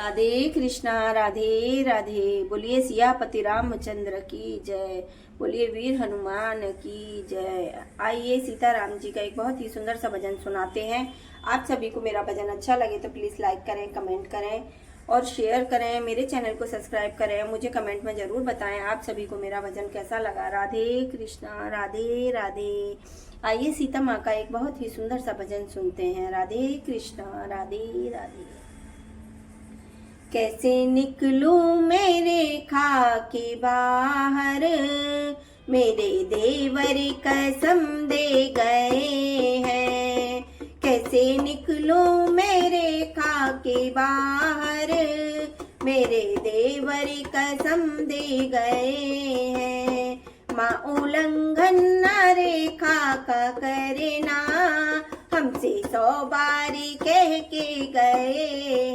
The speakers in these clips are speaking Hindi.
राधे कृष्णा राधे राधे। बोलिए सियापति रामचंद्र की जय, बोलिए वीर हनुमान की जय। आइए सीताराम जी का एक बहुत ही सुंदर सा भजन सुनाते हैं। आप सभी को मेरा भजन अच्छा लगे तो प्लीज़ लाइक करें, कमेंट करें और शेयर करें। मेरे चैनल को सब्सक्राइब करें। मुझे कमेंट में ज़रूर बताएं आप सभी को मेरा भजन कैसा लगा। राधे कृष्णा राधे राधे। आइए सीता माँ का एक बहुत ही सुंदर सा भजन सुनते हैं। राधे कृष्णा राधे राधे। कैसे निकलूं मेरे खाके बाहर, मेरे देवर कसम दे गए हैं। कैसे निकलूं मेरे खाके बाहर, मेरे देवर कसम दे गए हैं। माँ उल्लंघन न रेखा का करना, हमसे 100 बारी कह के गए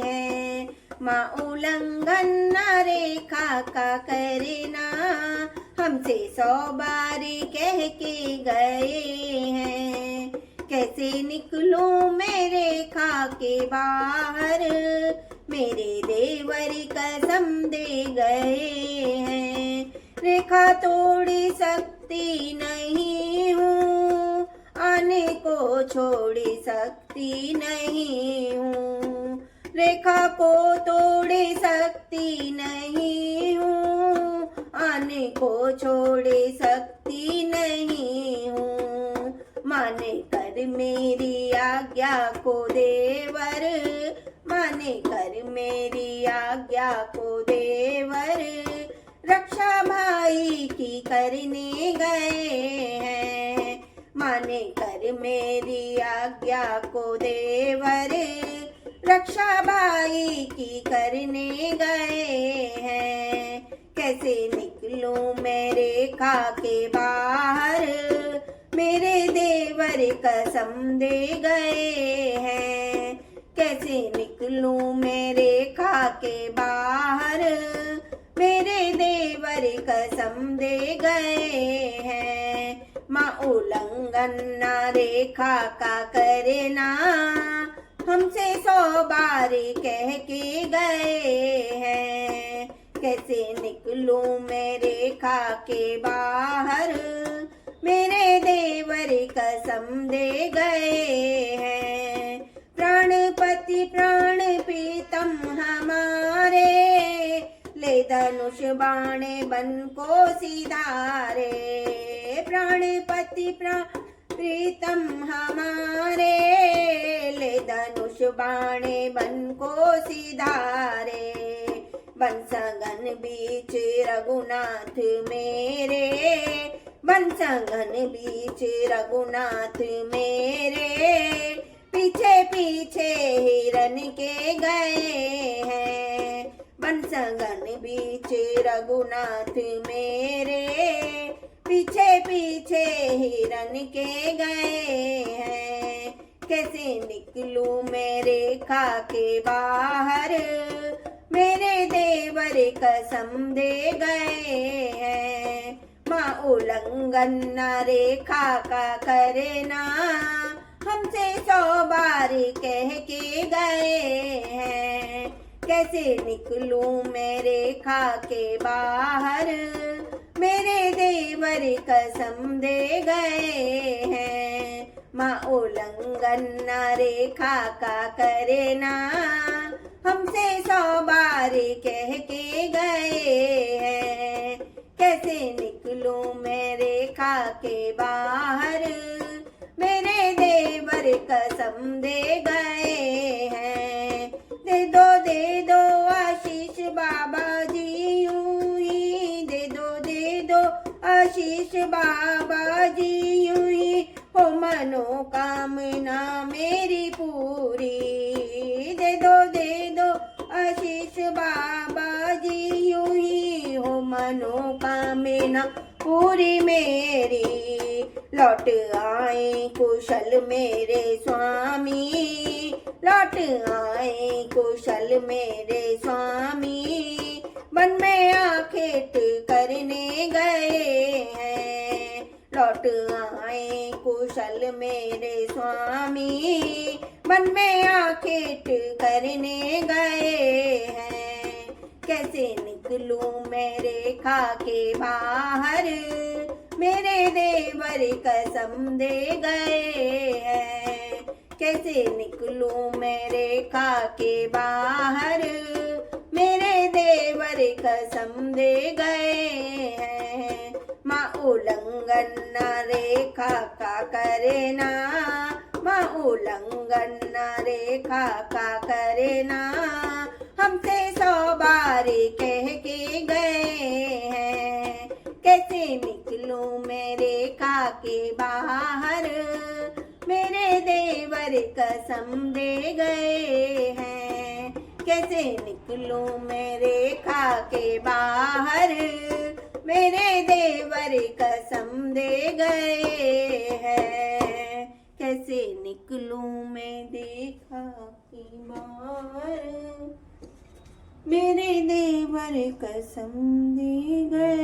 हैं। माँ उल्लंघन न रेखा का करना, हमसे 100 बारी कह के गए हैं। कैसे निकलूं मैं रेखा के बाहर, मेरे देवर कसम दे गए हैं। रेखा तोड़ी सकती नहीं हूँ, आने को छोड़ी सकती नहीं हूँ। रेखा को तोड़े सकती नहीं हूँ, आने को छोड़े सकती नहीं हूँ। माने कर मेरी आज्ञा को देवर, माने कर मेरी आज्ञा को देवर। रक्षा भाई की करने गए हैं, माने कर मेरी आज्ञा को देवर। रक्षा भाई की करने गए हैं। कैसे निकलूं मैं रेखा के बाहर, मेरे देवर कसम दे गए हैं। कैसे निकलूं मैं रेखा के बाहर, मेरे देवर कसम दे गए हैं। माँ उल्लंघन न रेखा का करना, हमसे 100 बारी कह के गए हैं। कैसे निकलूं मैं रेखा के बाहर, मेरे देवर कसम दे गए हैं। प्राणपति प्राण प्रीतम हमारे, ले धनुष बाणे बन को सिधारे। प्राणपति प्राण प्रीतम हमारे, ले धनुष बाणे बन को सिधारे। बंसगन बीच रघुनाथ मेरे, बंसगन बीच रघुनाथ मेरे। पीछे पीछे हिरन के गए हैं, बंसगन बीच रघुनाथ मेरे। पीछे पीछे हिरन के गए हैं। कैसे निकलूं मैं रेखा के बाहर, मेरे देवर कसम दे गए हैं। माँ उल्लंघन न रेखा का करना, हमसे 100 बारी कह के गए हैं। कैसे निकलूं मैं रेखा के बाहर, मेरे देवर कसम दे गए हैं। माँ उल्लंघन न रेखा का करना, हमसे 100 बारी कह के गए हैं। कैसे निकलूं मैं रेखा के बाहर, मेरे देवर कसम दे गए हैं। दे दो आशीष बाबा जी, यूं ही दे दो आशीष बाबा जी, यूं ही हो मनोकामना मेरी पूरी। दे दो आशीष बाबा जी, यूं ही हो मनोकामना पूरी मेरी। लौट आए कुशल मेरे स्वामी, लौट आए कुशल मेरे स्वामी। वन में आखेट करने गए हैं, लौट आए कुशल मेरे स्वामी। वन में आखेट करने गए हैं। कैसे निकलूं मैं रेखा के बाहर, मेरे देवर कसम दे गए हैं। कैसे निकलूं मैं रेखा के बाहर, मेरे देवर कसम दे गए हैं। माँ उल्लंघन न रेखा का करे ना, माँ उल्लंघन न रेखा का करे ना, हमसे 100 बार कह के गए हैं। कैसे निकलूं मैं रेखा के बाहर, मेरे देवर कसम दे गए हैं। कैसे निकलूं मैं रेखा के बाहर, मेरे देवर कसम दे गए हैं। कैसे निकलूं मैं रेखा के बाहर, मेरे देवर कसम दे गए।